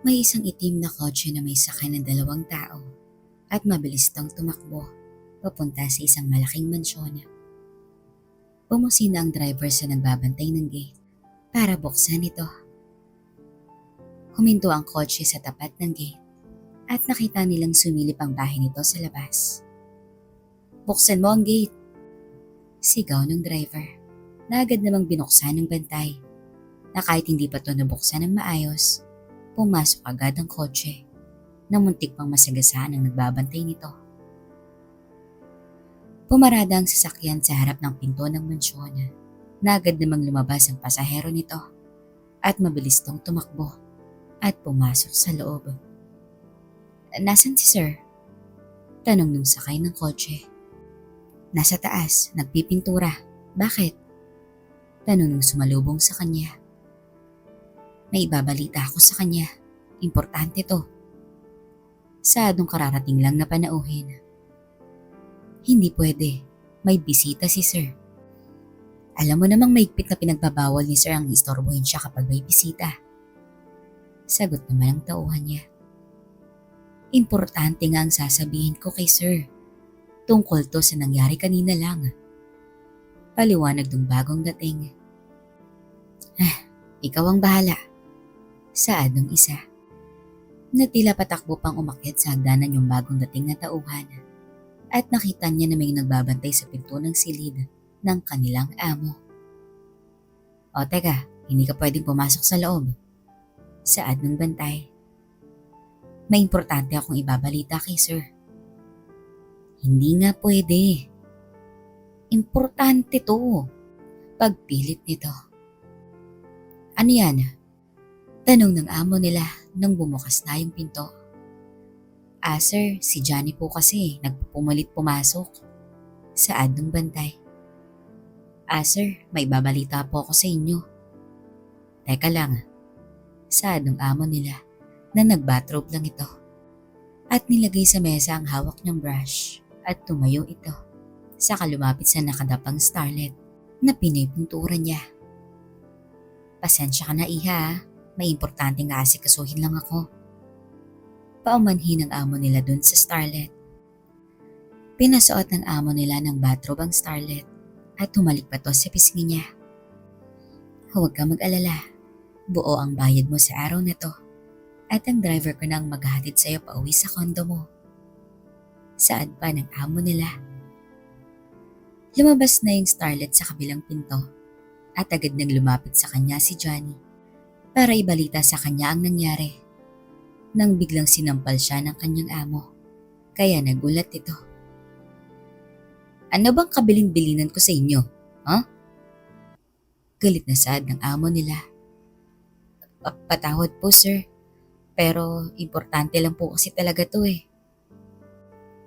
May isang itim na kotse na may sakay ng dalawang tao at mabilis itong tumakbo papunta sa isang malaking mansyon. Bumusina ang driver sa nagbabantay ng gate para buksan ito. Huminto ang kotse sa tapat ng gate at nakita nilang sumilip ang bahay nito sa labas. "Buksan mo ang gate!" Sigaw ng driver na agad namang binuksan ng bantay na kahit hindi pa ito nabuksan ng maayos, pumasok agad ang kotse na muntik pang masagasaan ang nagbabantay nito. Pumarada ang sasakyan sa harap ng pinto ng mansyon na agad namang lumabas ang pasahero nito at mabilis tong tumakbo at pumasok sa loob. "Nasaan si sir?" Tanong nung sakay ng kotse. "Nasa taas, nagpipintura. Bakit?" Tanong nung sumalubong sa kanya. "May ibabalita ako sa kanya. Importante to." Saadong kararating lang na panauhin. "Hindi pwede. May bisita si sir." "Alam mo namang mahigpit na pinagbabawal ni sir ang istorbohin siya kapag may bisita." Sagot naman ang tauhan niya. "Importante nga ang sasabihin ko kay sir. Tungkol to sa nangyari kanina lang." Paliwanag ng bagong dating. Ikaw ang bahala." Saad ng isa. Na tila patakbo pang umakyat sa hagdanan yung bagong dating na tauhan at nakita niya na may nagbabantay sa pinto ng silid ng kanilang amo. "O teka, hindi ka pwedeng pumasok sa loob." Saad ng bantay. "May importante akong ibabalita kay sir." "Hindi nga pwede. Importante to." Pagpilit nito. "Ano yan?" Tanong ng amo nila nang bumukas na yung pinto. Sir, si Johnny po kasi nagpupumalit pumasok." Saad ng bantay. Sir, may babalita po ako sa inyo." "Teka lang." Saad ng amo nila na nag-bathrobe lang ito at nilagay sa mesa ang hawak niyang brush at tumayo ito. Saka lumapit sa nakadapang starlet na pinipintura niya. "Pasensya ka na, iha. May importanteng aasikasuhin lang ako." Paumanhin ng amo nila dun sa starlet. Pinasuot ng amo nila ng bathrobe ang starlet at humalik pa to sa pisngi niya. "Huwag ka mag-alala. Buo ang bayad mo sa araw na to at ang driver ko na ang maghahatid sa'yo pauwi sa kondo mo." Saad pa ng amo nila. Lumabas na yung starlet sa kabilang pinto at agad nang lumapit sa kanya si Johnny para ibalita sa kanya ang nangyari. Nang biglang sinampal siya ng kanyang amo, kaya nagulat ito. "Ano bang kabilin-bilinan ko sa inyo? Huh?" Galit na saad ng amo nila. Patawad po sir, pero importante lang po kasi talaga to eh."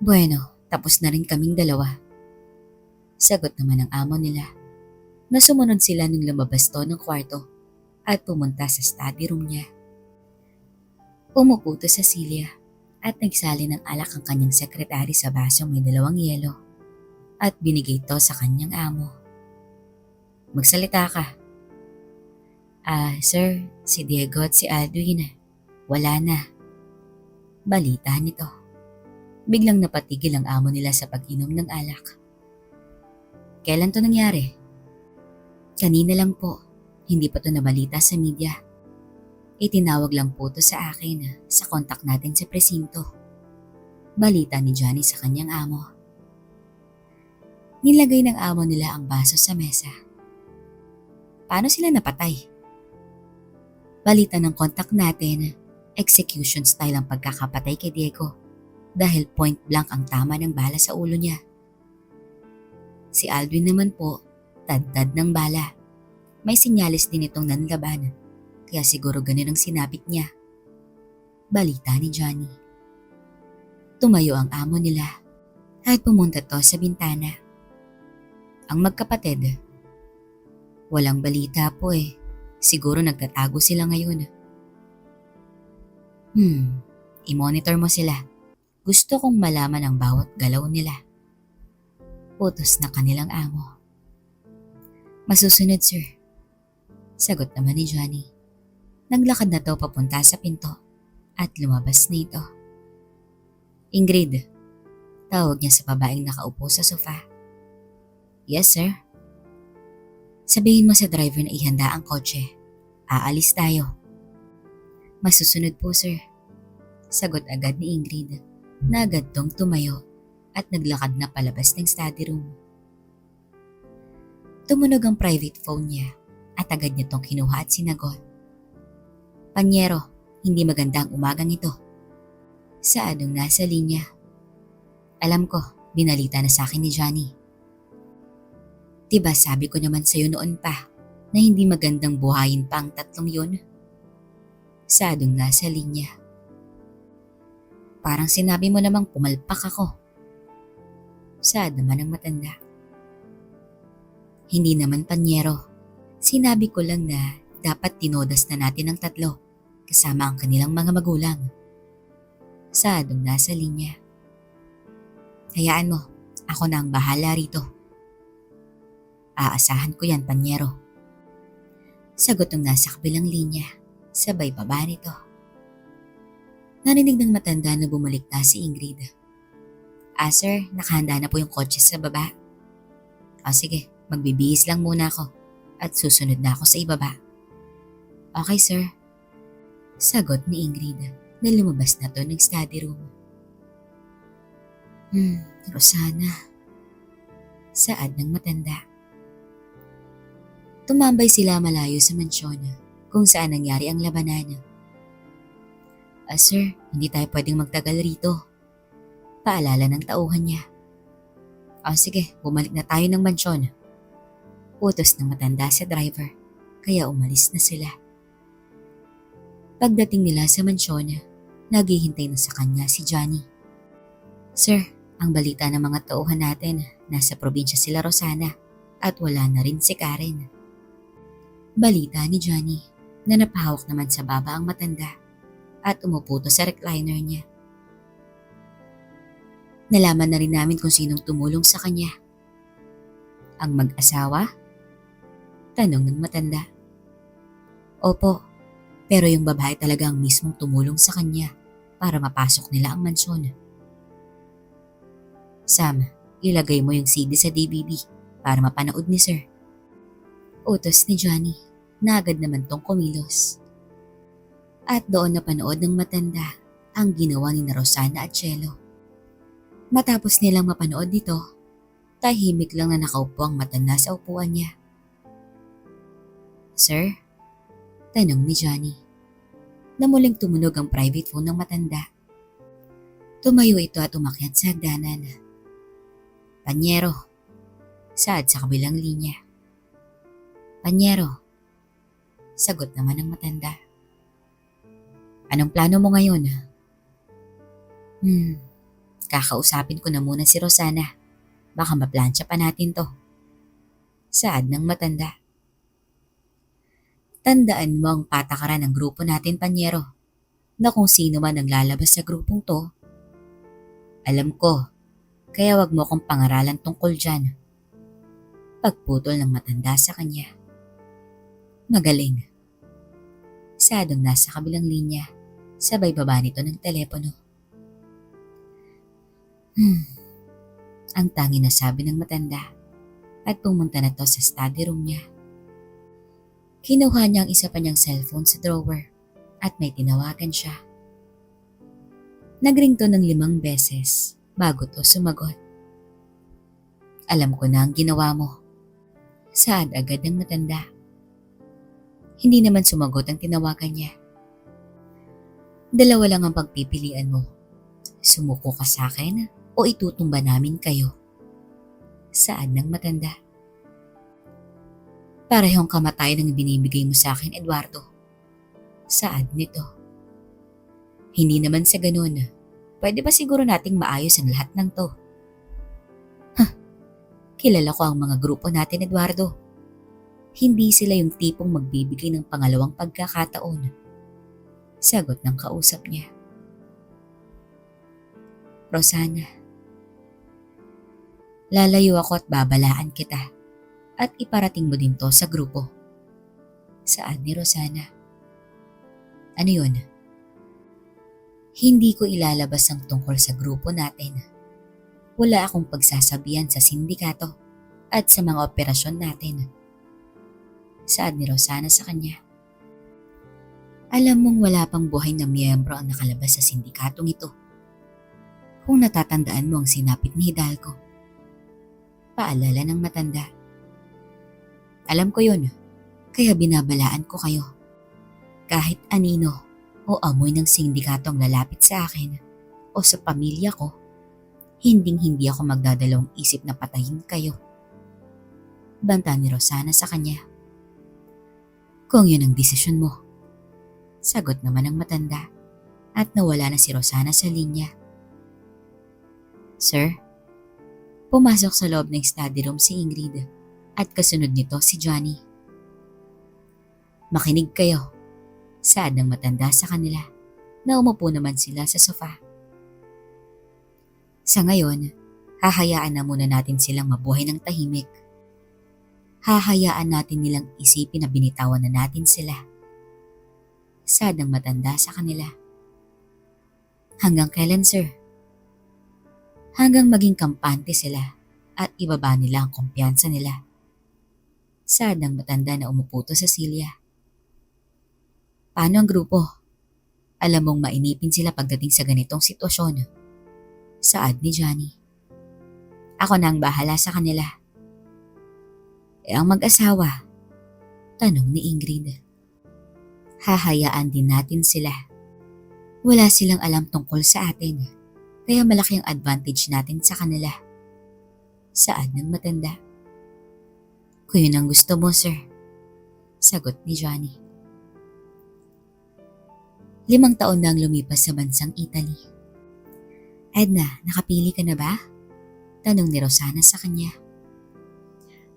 "Bueno, tapos na rin kaming dalawa." Sagot naman ng amo nila na sumunod sila nung lumabas to ng kwarto at pumunta sa study room niya. Umupo to sa silya at nagsali ng alak ang kanyang sekretary sa basong may 2 yelo at binigay to sa kanyang amo. "Magsalita ka." Sir, si Diego at si Aldwin, wala na." Balita nito. Biglang napatigil ang amo nila sa pag-inom ng alak. "Kailan to nangyari?" "Kanina lang po. Hindi pa to nabalita sa media. Itinawag lang po to sa akin sa kontak natin sa presinto." Balita ni Johnny sa kanyang amo. Nilagay ng amo nila ang baso sa mesa. "Paano sila napatay?" Balita ng kontak natin, execution style ang pagkakapatay kay Diego dahil point blank ang tama ng bala sa ulo niya. Si Aldwin naman po, tad-tad ng bala. May sinyalis din itong nanlaban, kaya siguro ganun ang sinapit niya. Balita ni Johnny. Tumayo ang amo nila at pumunta to sa bintana. Ang magkapatid. "Walang balita po eh. Siguro nagtatago sila ngayon." I-monitor mo sila. Gusto kong malaman ang bawat galaw nila." Utos na kanilang amo. "Masusunod sir." Sagot naman ni Johnny. Naglakad na to papunta sa pinto at lumabas na ito. Ingrid, tawag niya sa babaeng nakaupo sa sofa. Yes, sir. Sabihin mo sa driver na ihanda ang kotse. Aalis tayo. Masusunod po, sir. Sagot agad ni Ingrid na agad tong tumayo at naglakad na palabas ng study room. Tumunog ang private phone niya at agad niya tong kinuha at sinagot. Panyero, hindi maganda ang umagang ito. Saadong nasa linya. Alam ko, binalita na sa akin ni Johnny. Diba sabi ko naman sa'yo noon pa na hindi magandang buhayin pa ang tatlong yun? Saadong nasa linya. Parang sinabi mo namang pumalpak ako. Saad naman ang matanda. Hindi naman, Panyero. Sinabi ko lang na dapat tinodas na natin ang tatlo kasama ang kanilang mga magulang. Saadong nasa linya. Hayaan mo, ako na ang bahala rito. Aasahan ko yan, Panyero. Sagot ng nasa kabilang linya, sabay baba nito. Narinig ng matanda na bumalik na si Ingrid. Sir, nakahanda na po yung kotse sa baba. Sige, magbibihis lang muna ako at susunod na ako sa ibaba. Okay, sir. Sagot ni Ingrid na lumabas na to ng study room. Rosana. Saad ng matanda. Tumambay sila malayo sa mansyon kung saan nangyari ang labanan. Sir, hindi tayo pwedeng magtagal rito. Paalala ng tauhan niya. Sige, bumalik na tayo ng mansyon. Utos ng matanda sa driver, kaya umalis na sila. Pagdating nila sa mansyon, naghihintay na sa kanya si Johnny. Sir, ang balita ng mga tauhan natin, nasa probinsya sila Rosana at wala na rin si Karen. Balita ni Johnny na napahawak naman sa baba ang matanda at umupo sa recliner niya. Nalaman na rin namin kung sinong tumulong sa kanya. Ang mag-asawa? Tanong ng matanda. Opo, pero yung babae talaga ang mismong tumulong sa kanya para mapasok nila ang mansyon. Sam, ilagay mo yung CD sa DVD para mapanood ni Sir. Utos ni Johnny na agad naman tong kumilos. At doon napanood ng matanda ang ginawa ni Rosana at Cielo. Matapos nilang mapanood dito, tahimik lang na nakaupo ang matanda sa upuan niya. Sir? Tanong ni Johnny. Na muling tumunog ang private phone ng matanda. Tumayo ito at umakyat sa hagdanan. Panyero. Saad sa kabilang linya. Panyero. Sagot naman ng matanda. Anong plano mo ngayon? Kakausapin ko na muna si Rosana. Baka maplansya pa natin to. Saad ng matanda. Tandaan mo ang patakaran ng grupo natin, Panyero, na kung sino man ang lalabas sa grupong to. Alam ko, kaya wag mo akong pangaralan tungkol dyan. Pagputol ng matanda sa kanya. Magaling. Sadong nasa kabilang linya, sabay baba nito ng telepono. Ang tangi na sabi ng matanda at pumunta na to sa study room niya. Kinuha niya ang isa pa niyang cellphone sa drawer at may tinawagan siya. Nagring to ng 5 beses bago to sumagot. Alam ko na ang ginawa mo. Saad agad ng matanda. Hindi naman sumagot ang tinawagan niya. Dalawa lang ang pagpipilian mo. Sumuko ka sa akin o itutumba namin kayo. Saad ng matanda. Parehong kamatayan ang binibigay mo sa akin, Eduardo. Saad nito. Hindi naman sa ganun. Pwede ba siguro nating maayos ang lahat ng to? Kilala ko ang mga grupo natin, Eduardo. Hindi sila yung tipong magbibigay ng pangalawang pagkakataon. Sagot ng kausap niya. Rosana, lalayo ako at babalaan kita at iparating mo din to sa grupo. Saad ni Rosana. Ano yun? Hindi ko ilalabas ang tungkol sa grupo natin. Wala akong pagsasabihan sa sindikato at sa mga operasyon natin. Saad ni Rosana sa kanya. Alam mong wala pang buhay na miyembro ang nakalabas sa sindikatong ito. Kung natatandaan mo ang sinapit ni Hidalgo. Paalala ng matanda. Alam ko yun, kaya binabalaan ko kayo. Kahit anino o amoy ng sindikatong lalapit sa akin o sa pamilya ko, hindi ako magdadalawang isip na patayin kayo. Banta ni Rosana sa kanya. Kung yun ang desisyon mo. Sagot naman ng matanda at nawala na si Rosana sa linya. Sir, pumasok sa loob ng study room si Ingrid at kasunod nito si Johnny. Makinig kayo, saad ng matanda sa kanila na umupo naman sila sa sofa. Sa ngayon, hahayaan na muna natin silang mabuhay ng tahimik. Hahayaan natin nilang isipin na binitawan na natin sila. Saad ng matanda sa kanila. Hanggang kailan, sir? Hanggang maging kampante sila at ibaba nila ang kumpiyansa nila. Saad ng matanda na umuputo sa silya. Paano ang grupo? Alam mong mainipin sila pagdating sa ganitong sitwasyon. Saad ni Johnny. Ako na ang bahala sa kanila. Ang mag-asawa? Tanong ni Ingrid. Hahayaan din natin sila. Wala silang alam tungkol sa atin, kaya malaki ang advantage natin sa kanila. Saad ng matanda. Kung yun ang gusto mo, sir. Sagot ni Johnny. 5 taon na ang lumipas sa bansang Italy. Edna, nakapili ka na ba? Tanong ni Rosana sa kanya.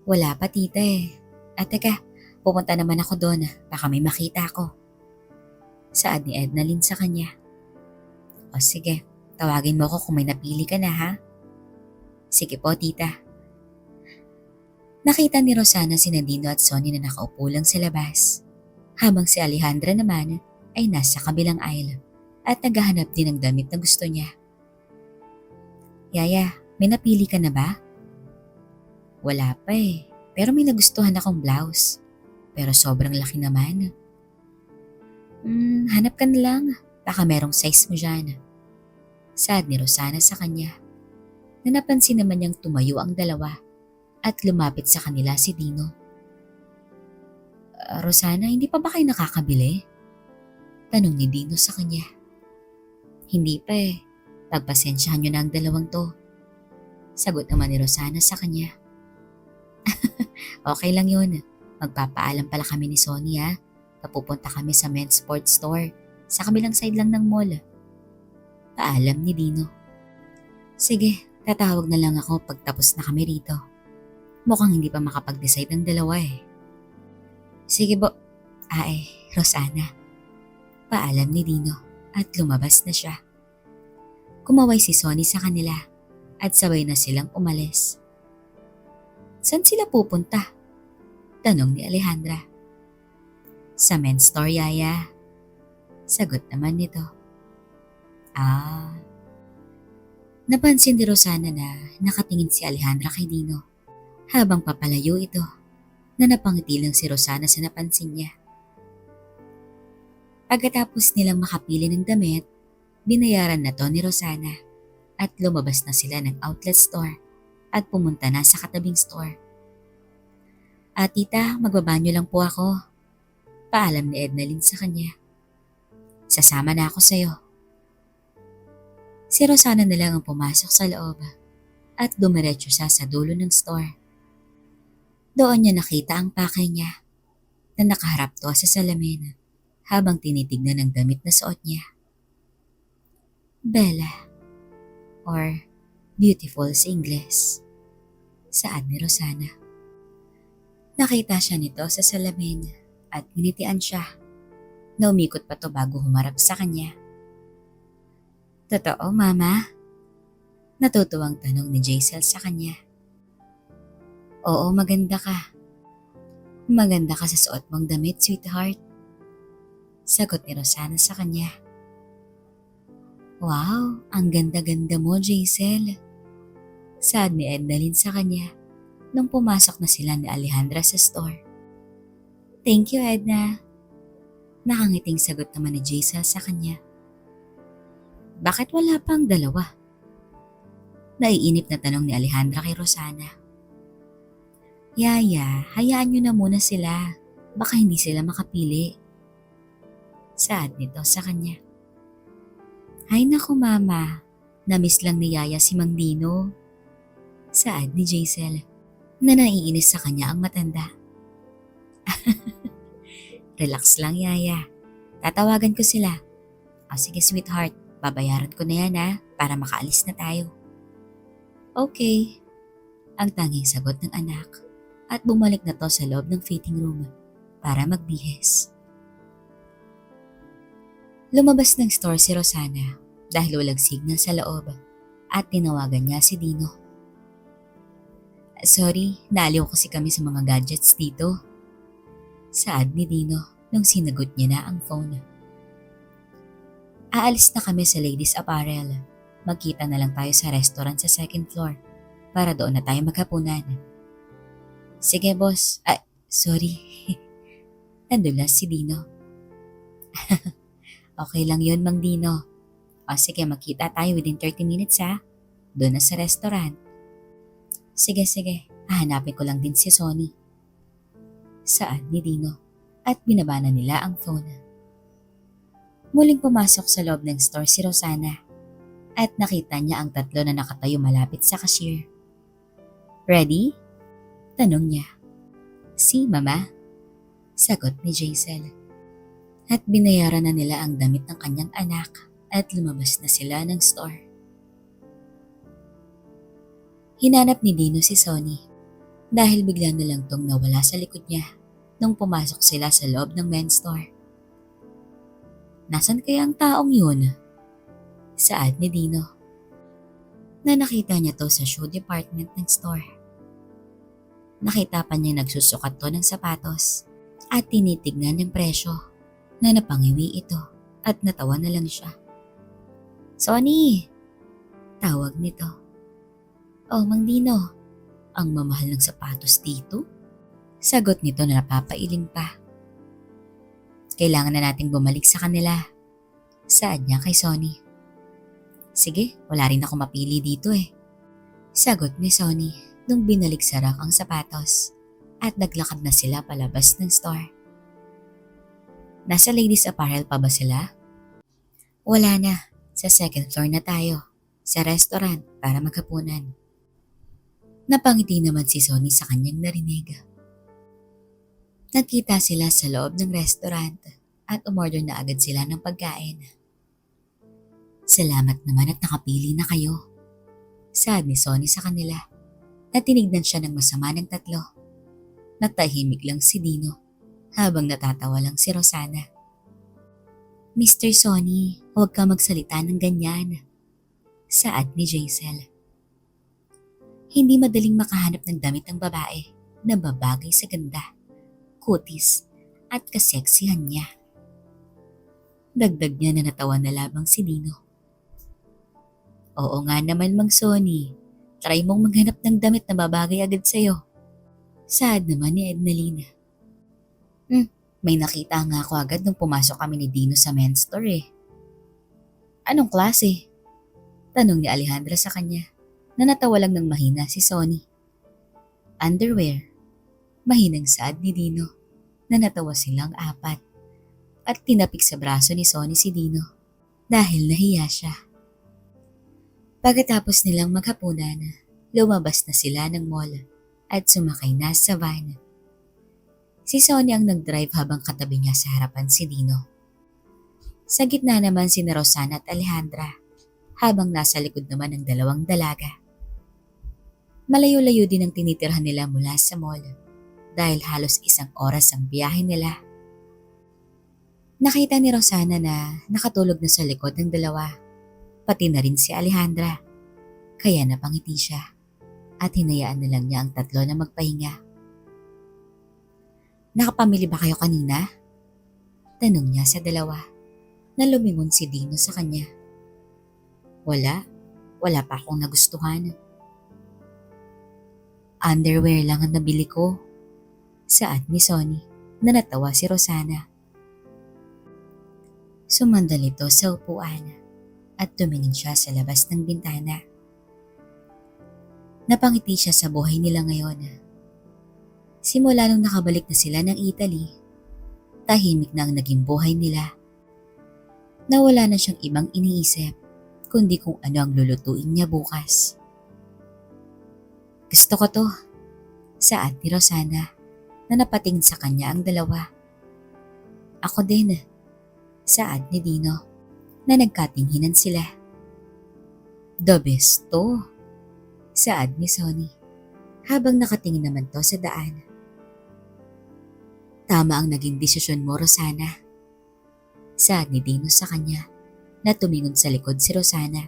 Wala pa, tita eh. At teka, pupunta naman ako doon. Baka may makita ako. Saad ni Edna Lynn sa kanya. O sige, tawagin mo ako kung may napili ka na ha? Sige po, tita. Nakita ni Rosana si Nadino at Sonny na nakaupo lang sa labas. Habang si Alejandra naman ay nasa kabilang aisle at naghahanap din ng damit na gusto niya. Yaya, may napili ka na ba? Wala pa eh, pero may nagustuhan akong blouse. Pero sobrang laki naman. Hanap ka na lang. Baka merong size mo dyan. Saad ni Rosana sa kanya. Na napansin naman niyang tumayo ang dalawa at lumapit sa kanila si Dino. Rosana, hindi pa ba kayo nakakabili? Tanong ni Dino sa kanya. Hindi pa eh. Pagpasensyahan niyo na ang dalawang to. Sagot naman ni Rosana sa kanya. Okay lang yun. Magpapaalam pala kami ni Sonny ha. Papupunta kami sa men's sports store. Sa kabilang side lang ng mall. Paalam ni Dino. Sige, tatawag na lang ako pag tapos na kami rito. Mukhang hindi pa makapag-decide ng dalawa eh. Sige bo. Rosana. Paalam ni Dino at lumabas na siya. Kumaway si Sonny sa kanila at sabay na silang umalis. Saan sila pupunta? Tanong ni Alejandra. Sa men's store, Yaya. Sagot naman nito. Napansin ni Rosana na nakatingin si Alejandra kay Dino habang papalayo ito na napangiti lang si Rosana sa napansin niya. Pagkatapos nilang makapili ng damit, binayaran na to ni Rosana at lumabas na sila ng outlet store at pumunta na sa katabing store. Tita, magbabanyo lang po ako. Paalam ni Edna Lynn sa kanya. Sasama na ako sa'yo. Si Rosana na lang ang pumasok sa loob at dumiretso siya sa dulo ng store. Doon niya nakita ang pakay niya na nakaharap to sa salamin habang tinitignan ang damit na suot niya. Bella or beautiful sa Ingles. Saad ni Rosana. Nakita siya nito sa salamin at nginitian siya. Naumikot pa to bago humarap sa kanya. Totoo, Mama? Natutuwang tanong ni Jaisel sa kanya. Oo, maganda ka. Maganda ka sa suot mong damit, sweetheart. Sagot ni Rosana sa kanya. Wow, ang ganda-ganda mo, Jaisel. Saad ni Ednalyn sa kanya nung pumasok na sila ni Alejandra sa store. Thank you, Edna. Nakangiting sagot naman ni Jaisel sa kanya. Bakit wala pang dalawa? Naiinip na tanong ni Alejandra kay Rosana. Yaya, hayaan nyo na muna sila. Baka hindi sila makapili. Saad nito sa kanya. Ay naku mama, namiss lang ni Yaya si Mang Dino. Saad ni Jaisel na naiinis sa kanya ang matanda. Relax lang Yaya, tatawagan ko sila. O sige sweetheart, babayaran ko na yan para makaalis na tayo. Okay, ang tanging sagot ng anak at bumalik na to sa loob ng fitting room para magbihis. Lumabas ng store si Rosana dahil walang signal sa loob at tinawagan niya si Dino. Sorry, naaliw kasi kami sa mga gadgets dito. Saad ni Dino nung sinagot niya na ang phone. Aalis na kami sa ladies apparel. Magkita na lang tayo sa restaurant sa second floor para doon na tayo maghapunan. Sige boss, sorry. Nadulas si Dino. Okay lang yun Mang Dino. O sige magkita tayo within 30 minutes doon na sa restaurant. Sige, hahanapin ko lang din si Sonny. Saad ni Dino at binaba na nila ang phone. Muling pumasok sa loob ng store si Rosana at nakita niya ang tatlo na nakatayo malapit sa cashier. Ready? Tanong niya. Si Mama? Sagot ni Jaisel. At binayaran na nila ang damit ng kanyang anak at lumabas na sila ng store. Hinanap ni Dino si Sonny dahil bigla na lang tong nawala sa likod niya nung pumasok sila sa loob ng men's store. Nasaan kaya ang taong yun? Saad ni Dino na nakita niya to sa shoe department ng store. Nakita pa niya nagsusukat to ng sapatos at tinitignan ng presyo na napangiwi ito at natawa na lang siya. Sonny! Tawag nito. Oh, Mang Dino, ang mamahal ng sapatos dito? Sagot nito na napapailing pa. Kailangan na nating bumalik sa kanila. Saad niya kay Sonny. Sige, wala rin ako mapili dito Sagot ni Sonny nung binalik sa rack ang sapatos at naglakad na sila palabas ng store. Nasa ladies apparel pa ba sila? Wala na, sa second floor na tayo, sa restaurant para maghapunan. Napangiti naman si Sonny sa kanyang narinig. Nagkita sila sa loob ng restaurant at umorder na agad sila ng pagkain. Salamat naman at nakapili na kayo. Saad ni Sonny sa kanila at tinignan siya ng masama ng tatlo. Natahimik lang si Dino habang natatawa lang si Rosana. Mr. Sonny, huwag ka magsalita ng ganyan. Saad ni Jaisel. Hindi madaling makahanap ng damit ng babae na babagay sa ganda, kutis at kaseksihan niya. Dagdag niya na natawa na labang si Dino. Oo nga naman Mang Sonny, try mong maghanap ng damit na babagay agad sa'yo. Saad naman ni Ednalyn. May nakita nga ako agad nung pumasok kami ni Dino sa men's store Anong klase? Tanong ni Alejandra sa kanya na natawa lang ng mahina si Sonny. Underwear. Mahinang saad ni Dino na natawa silang apat at tinapik sa braso ni Sonny si Dino dahil nahiya siya. Pagkatapos nilang maghapunan, lumabas na sila ng mall at sumakay na sa van. Si Sonny ang nag-drive habang katabi niya sa harapan si Dino. Sa gitna naman si Rosana at Alejandra habang nasa likod naman ng dalawang dalaga. Malayo-layo din ang tinitirhan nila mula sa mall dahil halos 1 oras ang biyahe nila. Nakita ni Rosana na nakatulog na sa likod ng dalawa, pati na rin si Alejandra. Kaya napangiti siya at hinayaan na lang niya ang tatlo na magpahinga. Nakapamili ba kayo kanina? Tanong niya sa dalawa na lumingon si Dino sa kanya. Wala pa akong nagustuhan. Underwear lang ang nabili ko. Saad ni Sonny na natawa si Rosana. Sumandal ito sa upuan at tumingin siya sa labas ng bintana. Napangiti siya sa buhay nila ngayon. Simula nung nakabalik na sila ng Italy, tahimik na ang naging buhay nila. Nawala na siyang ibang iniisip kundi kung ano ang lulutuin niya bukas. Gusto ko to, saad ni Rosana na napatingin sa kanya ang dalawa. Ako din, saad ni Dino na nagkatinghinan sila. The best to, saad ni Sonny habang nakatingin naman to sa daan. Tama ang naging desisyon mo, Rosana, saad ni Dino sa kanya na tumingon sa likod si Rosana.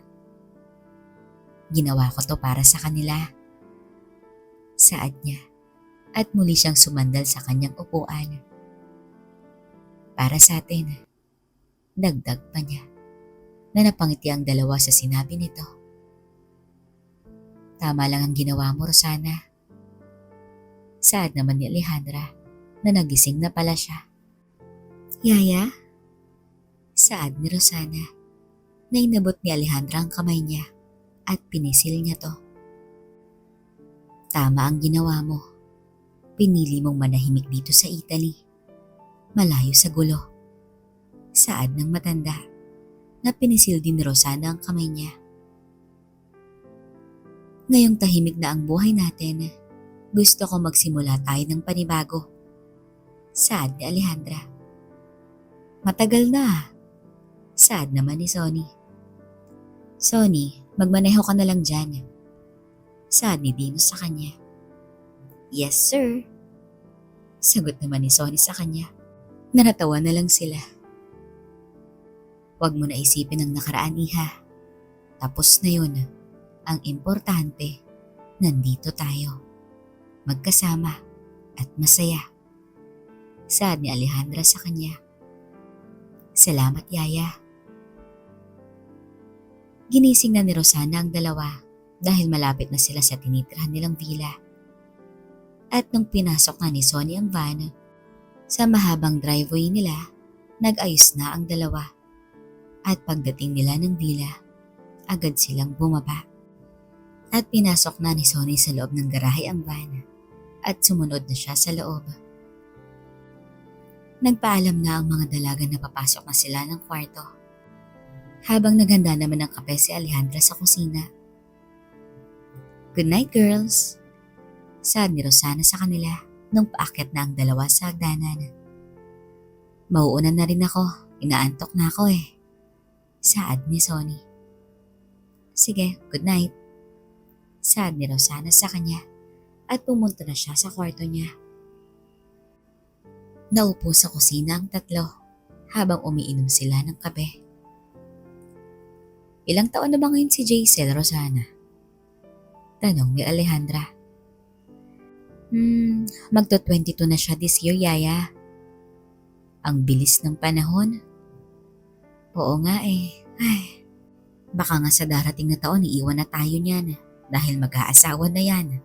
Ginawa ko to para sa kanila, saad niya at muli siyang sumandal sa kanyang upuan. Para sa atin, dagdag pa niya na napangiti ang dalawa sa sinabi nito. Tama lang ang ginawa mo, Rosana, saad naman ni Alejandra na nagising na pala siya. Yaya? Saad ni Rosana na inabot ni Alejandra ang kamay niya at pinisil niya to. Tama ang ginawa mo. Pinili mong manahimik dito sa Italy, malayo sa gulo. Saad ng matanda na pinisil din ni Rosana ang kamay niya. Ngayong tahimik na ang buhay natin, gusto ko magsimula tayo ng panibago. Saad ni Alejandra. Matagal na, saad naman ni Sonny. Sonny, magmaneho ka na lang dyan, saad ni Dino sa kanya. Yes sir, sagot naman ni Sonny sa kanya. Natawa na lang sila. Huwag mo na isipin ang nakaraan, iha. Tapos na yun. Ang importante, nandito tayo. Magkasama at masaya. Saad ni Alejandra sa kanya. Salamat, Yaya. Ginising na ni Rosana ang dalawa dahil malapit na sila sa tinitirhan nilang villa. At nung pinasok na ni Sonny ang van, sa mahabang driveway nila, nag-ayos na ang dalawa. At pagdating nila ng villa, agad silang bumaba. At pinasok na ni Sonny sa loob ng garahe ang van at sumunod na siya sa loob. Nagpaalam na ang mga dalaga na papasok na sila ng kwarto. Habang naghanda naman ng kape si Alejandra sa kusina. Good night, girls, saad ni Rosana sa kanila nung paakyat na ang dalawa sa hagdanan. Mauunan na rin ako, inaantok na ako eh, saad ni Sonny. Sige, good night, saad ni Rosana sa kanya at pumunta na siya sa kwarto niya. Naupo sa kusina ang tatlo habang umiinom sila ng kape. Ilang taon na ba ngayon si Jaisel, Rosana? Tanong ni Alejandra. Magto-22 na siya this year, Yaya. Ang bilis ng panahon. Oo nga eh. Ay, baka nga sa darating na taon iiwan na tayo niyan dahil mag-aasawa na yan.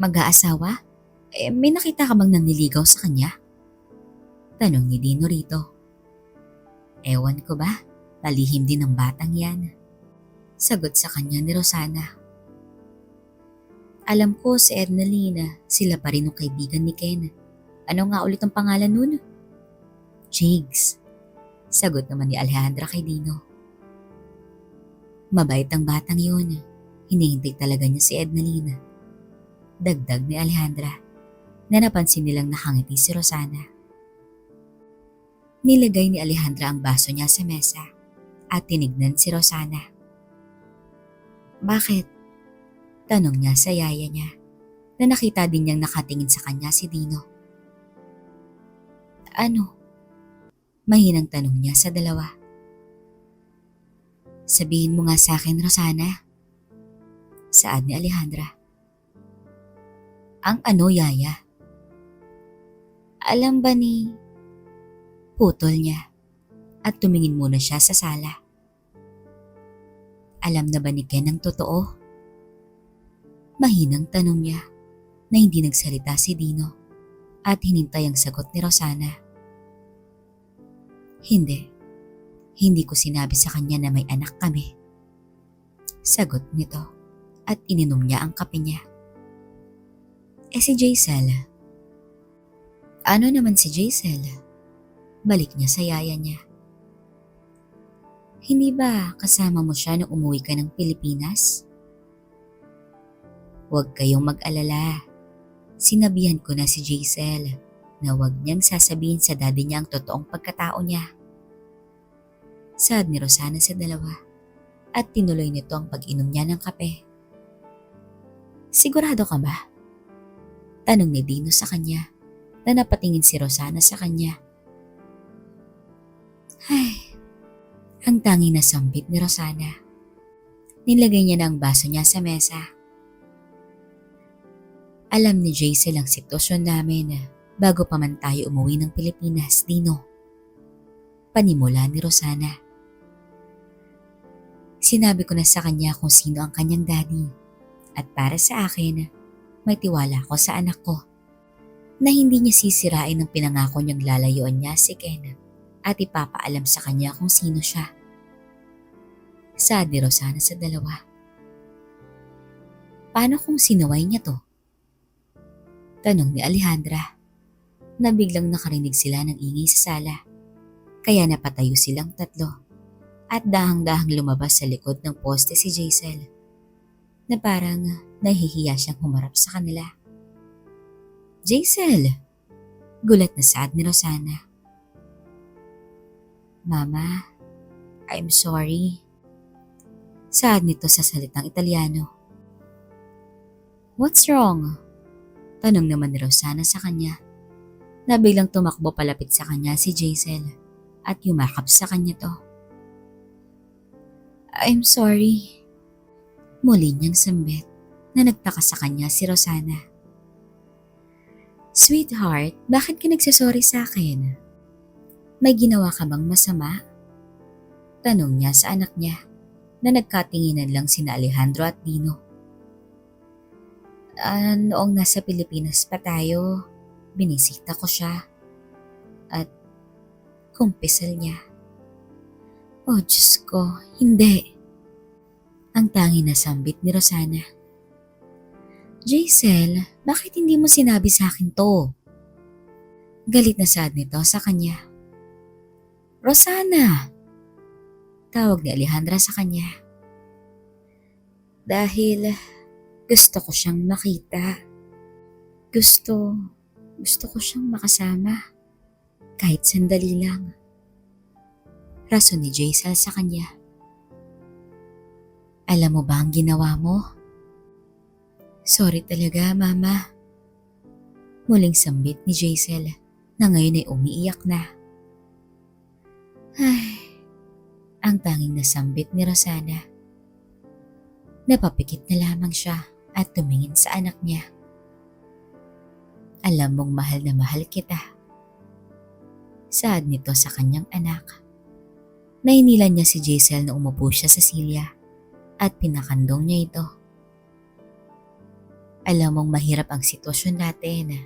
Mag-aasawa? May nakita ka bang nanliligaw sa kanya? Tanong ni Dino rito. Ewan ko ba, palihim din ng batang yan. Sagot sa kanya ni Rosana. Alam ko si Ernalina, sila pa rin ng kaibigan ni Ken. Ano nga ulit ang pangalan nun? Jigs. Sagot naman ni Alejandra kay Dino. Mabait ang batang yun. Hinihintay talaga niya si Ernalina. Dagdag ni Alejandra na napansin nilang nakangiti si Rosana. Nilagay ni Alejandra ang baso niya sa mesa at tinignan si Rosana. Bakit? Tanong niya sa yaya niya na nakita din niyang nakatingin sa kanya si Dino. Ano? Mahinang tanong niya sa dalawa. Sabihin mo nga sa akin, Rosana. Saad ni Alejandra. Ang ano, yaya? Alam ba ni... Putol niya at tumingin muna siya sa sala. Alam na ba ni Ken ang totoo? Mahinang tanong niya na hindi nagsalita si Dino at hinintay ang sagot ni Rosana. Hindi ko sinabi sa kanya na may anak kami. Sagot nito at ininom niya ang kape niya. Si Jaisel? Ano naman si Jaisel? Balik niya sa yaya niya. Hindi ba kasama mo siya nung umuwi ka ng Pilipinas? Huwag kayong mag-alala. Sinabihan ko na si Jaisel na huwag niyang sasabihin sa daddy niya ang totoong pagkatao niya. Saad ni Rosana sa dalawa at tinuloy nito ang pag-inom niya ng kape. Sigurado ka ba? Tanong ni Dino sa kanya na napatingin si Rosana sa kanya. Ang tangi na sambit ni Rosana. Nilagay niya na ang baso niya sa mesa. Alam ni Jaisel ang sitwasyon namin bago pa man tayo umuwi ng Pilipinas, Dino. Panimula ni Rosana. Sinabi ko na sa kanya kung sino ang kanyang daddy at para sa akin, may tiwala ko sa anak ko na hindi niya sisirain ang pinangako niyang lalayuan niya si Ken at ipapaalam sa kanya kung sino siya. Saad ni Rosana sa dalawa. Paano kung sinaway niya to? Tanong ni Alejandra na biglang nakarinig sila ng ingay sa sala. Kaya napatayo silang tatlo at dahang-dahang lumabas sa likod ng poste si Jaisel na parang nahihiya siyang humarap sa kanila. Jaisel! Gulat na saad ni Rosana. Mama, I'm sorry. Saad nito sa salitang Italyano. What's wrong? Tanong naman ni Rosana sa kanya na biglang tumakbo palapit sa kanya si Jaisel at yumakap sa kanya to. I'm sorry. Muli niyang sambit na nagtaka sa kanya si Rosana. Sweetheart, bakit ka nagsasorry sa akin? May ginawa ka bang masama? Tanong niya sa anak niya na nagkatinginan lang sina Alejandro at Dino. Noong nasa Pilipinas pa tayo, binisita ko siya at kumpisal niya. Oh Diyos ko, hindi. Ang tangi na sambit ni Rosana. Jaisel, bakit hindi mo sinabi sa akin to? Galit na saad nito sa kanya. Rosana! Tawag ni Alejandra sa kanya. Dahil gusto ko siyang makita. Gusto ko siyang makasama. Kahit sandali lang. Rason ni Jaisel sa kanya. Alam mo ba ang ginawa mo? Sorry talaga, Mama. Muling sambit ni Jaisel na ngayon ay umiiyak na. Ang tanging nasambit ni Rosana. Napapikit na lamang siya at tumingin sa anak niya. Alam mong mahal na mahal kita. Saad nito sa kanyang anak. Nainilan niya si Jaisel na umupo siya sa silya at pinakandong niya ito. Alam mong mahirap ang sitwasyon natin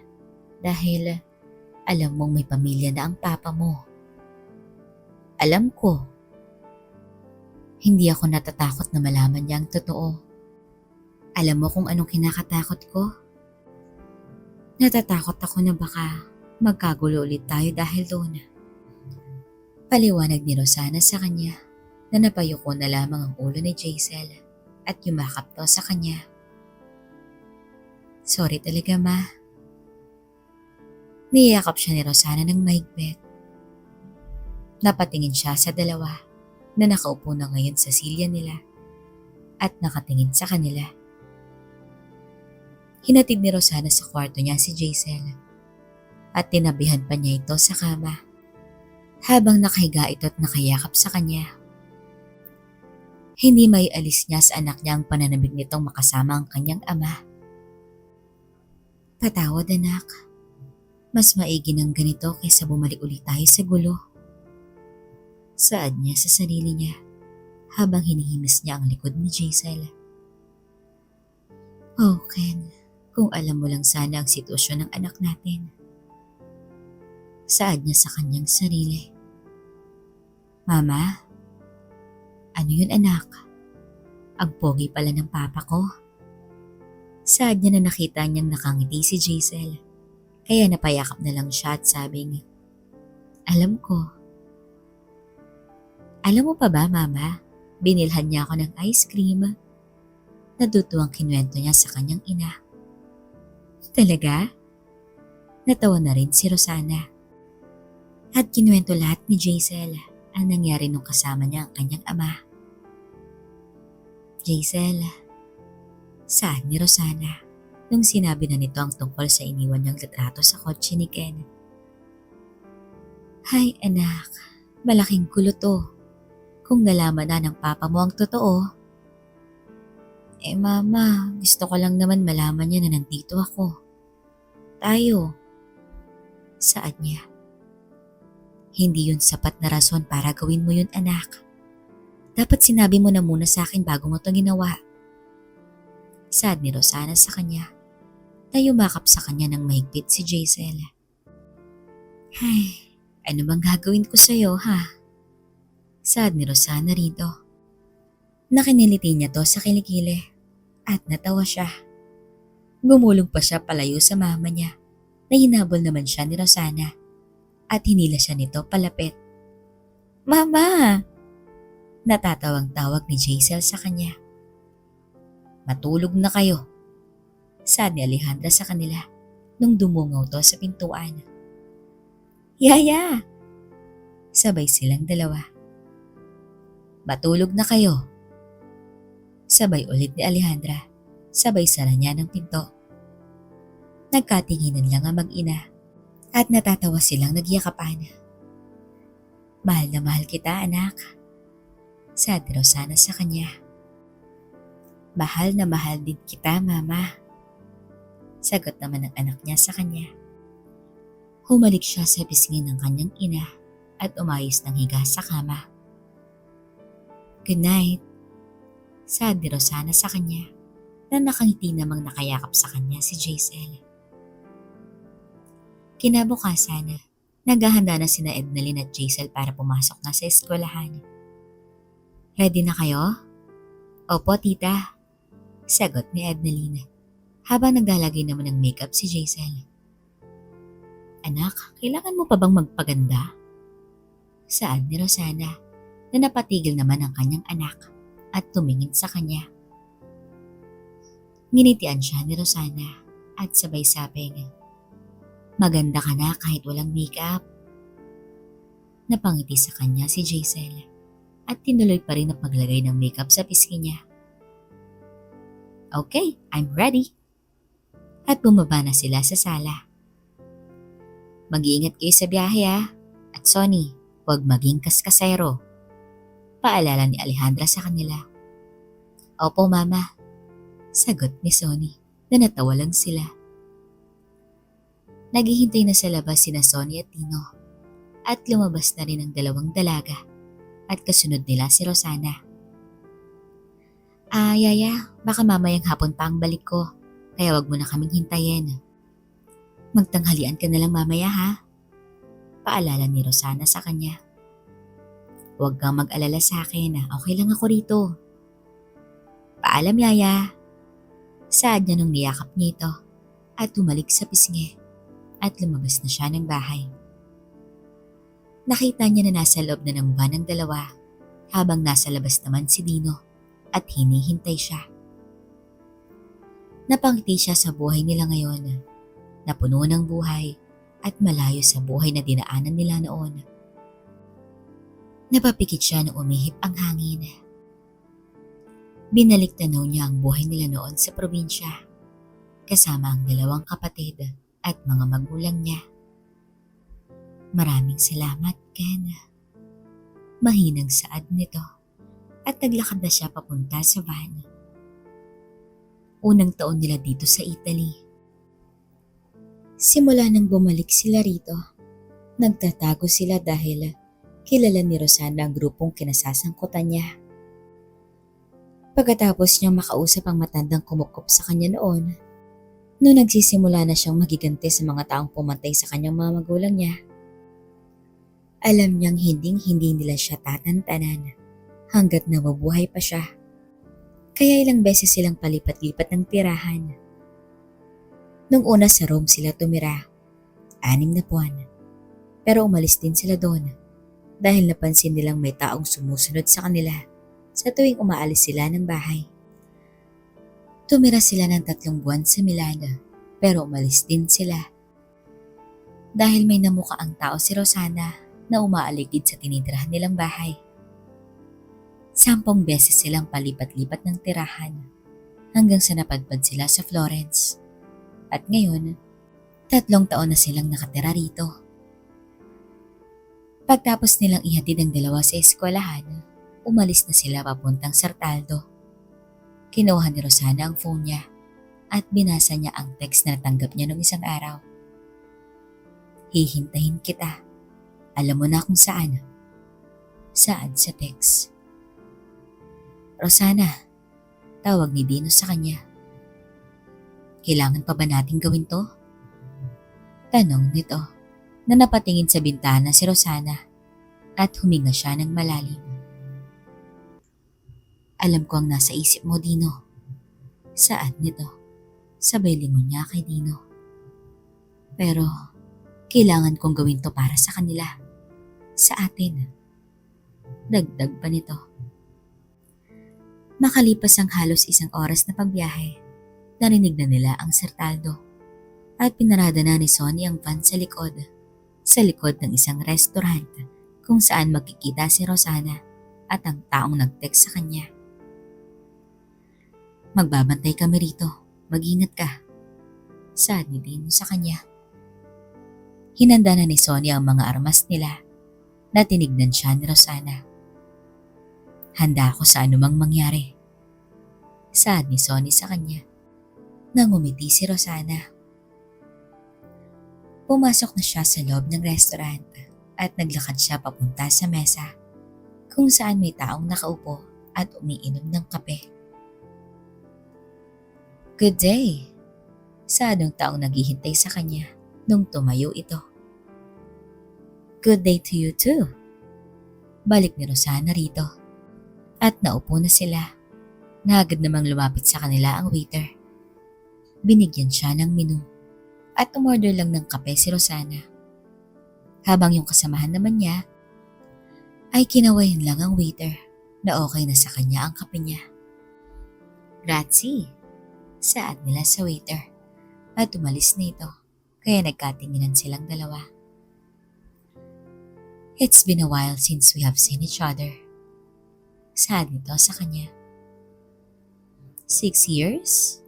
dahil alam mong may pamilya na ang papa mo. Alam ko. Hindi ako natatakot na malaman niya ang totoo. Alam mo kung anong kinakatakot ko? Natatakot ako na baka magkagulo ulit tayo dahil doon. Paliwanag ni Rosana sa kanya na napayuko na lamang ang ulo ni Jaisel at yumakap to sa kanya. Sorry talaga, Ma. Niyakap siya ni Rosana ng mahigpit. Napatingin siya sa dalawa na nakaupo na ngayon sa silya nila at nakatingin sa kanila. Hinatid ni Rosana sa kwarto niya si Jaisel at tinabihan pa niya ito sa kama habang nakahiga ito at nakayakap sa kanya. Hindi may alis niya sa anak niya ang pananabik nitong makasama ang kanyang ama. Patawad anak, mas maigi ng ganito kaysa bumalik ulit tayo sa gulo. Saad niya sa sarili niya habang hinihimis niya ang likod ni Jaisel. Oh, Ken, kung alam mo lang sana ang sitwasyon ng anak natin. Saad niya sa kanyang sarili. Mama, ano yun anak? Ang pogi pala ng papa ko. Saad niya na nakita niyang nakangiti si Jaisel, kaya napayakap na lang siya at sabing, alam ko. Alam mo pa ba, Mama, binilhan niya ako ng ice cream. Natutuwang kinwento niya sa kanyang ina. Talaga? Natawa na rin si Rosana. At kinwento lahat ni Jaisel ang nangyari nung kasama niya ang kanyang ama. Jaisel, saan ni Rosana nung sinabi na nito ang tungkol sa iniwan niyang litrato sa kotse ni Ken? Hay anak, malaking gulo to. Kung nalaman na ng papa mo ang totoo. Mama, gusto ko lang naman malaman niya na nandito ako. Tayo. Saad niya. Hindi yun sapat na rason para gawin mo yun anak. Dapat sinabi mo na muna sa akin bago mo to ginawa. Saad ni Rosana sa kanya na yumakap sa kanya ng mahigpit si Jaisel. Ay, ano bang gagawin ko sa'yo ha? Saad ni Rosana rito. Nakiniliti niya to sa kilikili at natawa siya. Gumulong pa siya palayo sa mama niya na hinabol naman siya ni Rosana at hinila siya nito palapit. Mama! Natatawang tawag ni Jaisel sa kanya. Matulog na kayo. Saad ni Alejandra sa kanila nung dumungaw to sa pintuan. Yaya! Sabay silang dalawa. Matulog na kayo. Sabay ulit ni Alejandra, sabay sara niya ng pinto. Nagkatinginan lang ang mag-ina at natatawa silang nagyakapan. Mahal na mahal kita anak. Saad ni Rosana sa kanya. Mahal na mahal din kita mama. Sagot naman ng anak niya sa kanya. Humalik siya sa pisngi ng kanyang ina at umayos ng higa sa kama. Good night. Saad ni Rosana sa kanya na nakangiti namang nakayakap sa kanya si Jaisel. Kinabukasan, naghahanda na sina Ednalyn at Jaisel para pumasok na sa eskwelahan. Ready na kayo? Opo tita, sagot ni Ednalyn habang naglalagay naman ng makeup si Jaisel. Anak, kailangan mo pa bang magpaganda? Saad ni Rosana na napatigil naman ang kanyang anak at tumingin sa kanya. Nginitian siya ni Rosana at sabay sabing, maganda ka na kahit walang makeup. Napangiti sa kanya si Jaisel at tinuloy pa rin ang paglagay ng makeup sa pisngi niya. Okay, I'm ready. At bumaba na sila sa sala. Mag-iingat kayo sa biyahe at Sonny, huwag maging kaskasero. Paalala ni Alejandra sa kanila. Opo mama, sagot ni Sonny na natawa lang sila. Naghihintay na sa labas sina Sonny at Tino at lumabas na rin ang dalawang dalaga at kasunod nila si Rosana. Yaya, baka mamayang hapon pa ang balik ko kaya wag mo na kaming hintayin. Magtanghalian ka na lang mamaya ha? Paalala ni Rosana sa kanya. Huwag kang mag-alala sa akin, okay lang ako rito. Paalam yaya. Saad niya nung niyakap niya ito at tumalik sa pisngi at lumabas na siya ng bahay. Nakita niya na nasa loob na ng van ang dalawa habang nasa labas naman si Dino at hinihintay siya. Napangiti siya sa buhay nila ngayon na puno ng buhay at malayo sa buhay na dinaanan nila noon. Napapikit siya nung umihip ang hangin. Binalik tanaw niya ang buhay nila noon sa probinsya kasama ang dalawang kapatid at mga magulang niya. Maraming salamat, Ken. Mahinang saad nito at naglakad na siya papunta sa van. Unang taon nila dito sa Italy. Simula nang bumalik sila rito, nagtatago sila dahil kilala ni Rosana ang grupong kinasasangkutan niya. Pagkatapos niyang makausap ang matandang kumukup sa kanya noon, noong nagsisimula na siyang magigante sa mga taong pumantay sa kanyang mga magulang niya, alam niyang hinding-hindi nila siya tatantanan hanggat nabubuhay pa siya. Kaya ilang beses silang palipat-lipat ng tirahan. Nung una sa Rome sila tumira, 6 na buwan. Pero umalis din sila doon dahil napansin nilang may taong sumusunod sa kanila sa tuwing umaalis sila ng bahay. Tumira sila ng 3 buwan sa Milan pero umalis din sila dahil may namukaang tao si Rosana na umaaligid sa tinitirahan nilang bahay. 10 beses silang palipat-lipat ng tirahan hanggang sa napadpad sila sa Florence. At ngayon, 3 taon na silang nakatira rito. Pagtapos nilang ihatid ang dalawa sa eskwelahan, umalis na sila papuntang Sartaldo. Kinuha ni Rosana ang phone niya at binasa niya ang text na natanggap niya noong isang araw. Hihintahin kita. Alam mo na kung saan. Saan sa text? Rosana, tawag ni Dino sa kanya. Kailangan pa ba nating gawin to? Tanong nito na napatingin sa bintana si Rosana at huminga siya ng malalim. Alam ko ang nasa isip mo, Dino. Saan nito? Sabay lingon niya kay Dino. Pero kailangan kong gawin to para sa kanila. Sa atin. Dagdag pa nito. Makalipas ang halos 1 oras na pagbiyahe, narinig na nila ang Sartaldo at pinarada na ni Sonny ang van sa likod ng isang restaurant kung saan magkikita si Rosana at ang taong nag-text sa kanya. Magbabantay kami rito, mag-ingat ka. Sabi din sa kanya. Hinanda na ni Sonny ang mga armas nila na tinignan siya ni Rosana. Handa ako sa anumang mangyari. Saad ni Sonny sa kanya. Nangumiti si Rosana. Pumasok na siya sa loob ng restaurant at naglakad siya papunta sa mesa kung saan may taong nakaupo at umiinom ng kape. Good day, saad ng taong naghihintay sa kanya nung tumayo ito. Good day to you too. Balik ni Rosana rito at naupo na sila. Agad namang lumapit sa kanila ang waiter. Binigyan siya ng menu at umorder lang ng kape si Rosana. Habang yung kasamahan naman niya ay kinawayan lang ang waiter na okay na sa kanya ang kape niya. Grazie, saad nila sa waiter at umalis na ito kaya nagkatinginan silang dalawa. It's been a while since we have seen each other. Saad nito sa kanya. 6 years?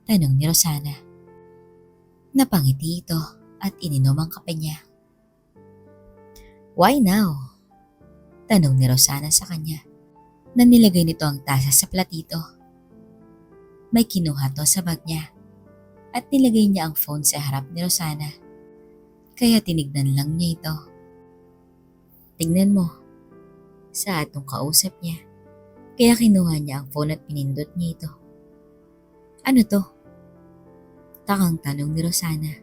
Tanong ni Rosana. Napangiti ito at ininom ang kape niya. Why now? Tanong ni Rosana sa kanya na nilagay nito ang tasa sa platito. May kinuha to sa bag niya at nilagay niya ang phone sa harap ni Rosana. Kaya tinignan lang niya ito. Tingnan mo, saad nung kausap niya. Kaya kinuha niya ang phone at pinindot niya ito. Ano to? Takang tanong ni Rosana.